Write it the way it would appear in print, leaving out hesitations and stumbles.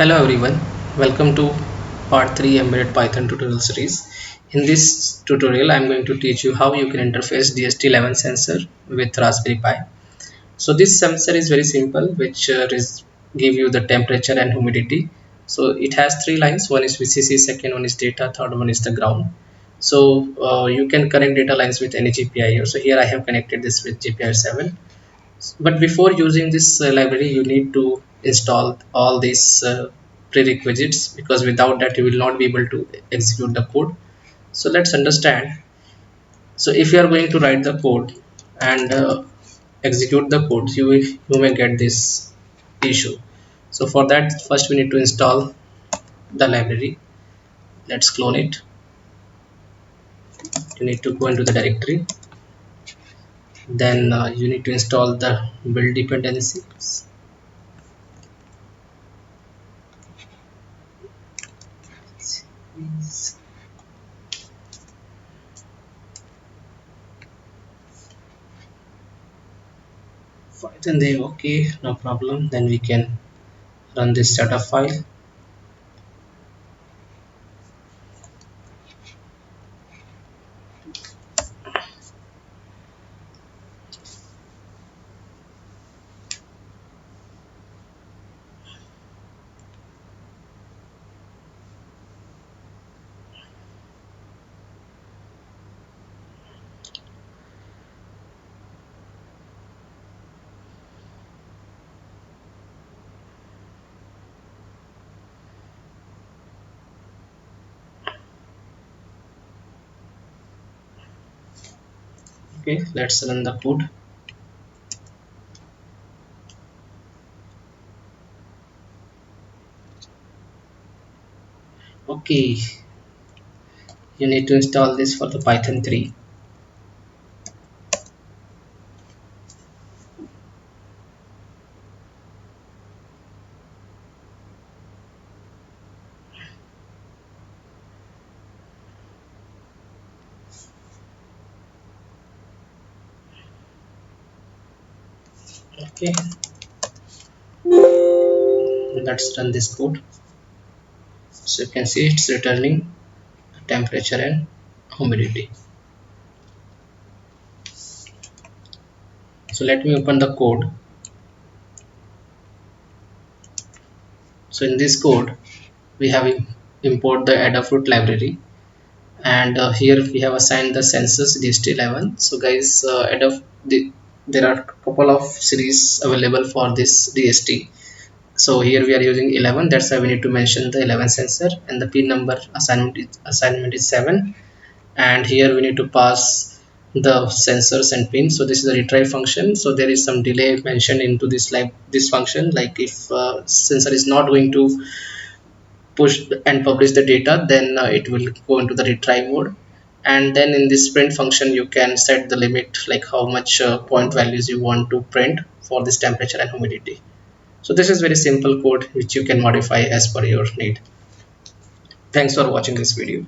Hello everyone, welcome to part 3 embedded Python tutorial series. In this tutorial I am going to teach you how you can interface DHT11 sensor with Raspberry Pi. So this sensor is very simple, which give you the temperature and humidity. So it has three lines, one is VCC, second one is data, third one is the ground. So you can connect data lines with any GPIO. So here I have connected this with GPIO 7. But before using this library you need to install all these prerequisites, because without that you will not be able to execute the code. So let's understand. So if you are going to write the code and execute the code, you may get this issue. So for that, first we need to install the library. Let's clone it. You need to go into the directory, then you need to install the build dependencies. Then they okay, no problem. Then we can run this setup file. Okay, let's run the code. Okay, you need to install this for the Python 3. Okay, let's run this code. So you can see it's returning temperature and humidity. So let me open the code. So in this code we have import the Adafruit library, and here we have assigned the census DHT11. So guys, there are a couple of series available for this DHT. So here we are using 11, that's why we need to mention the 11 sensor, and the pin number assignment is 7. And here we need to pass the sensors and pins. So this is a retry function, so there is some delay mentioned into this function, like if sensor is not going to push and publish the data, then it will go into the retry mode. And then in this print function you can set the limit, like how much point values you want to print for this temperature and humidity. So this is very simple code which you can modify as per your need. Thanks for watching this video.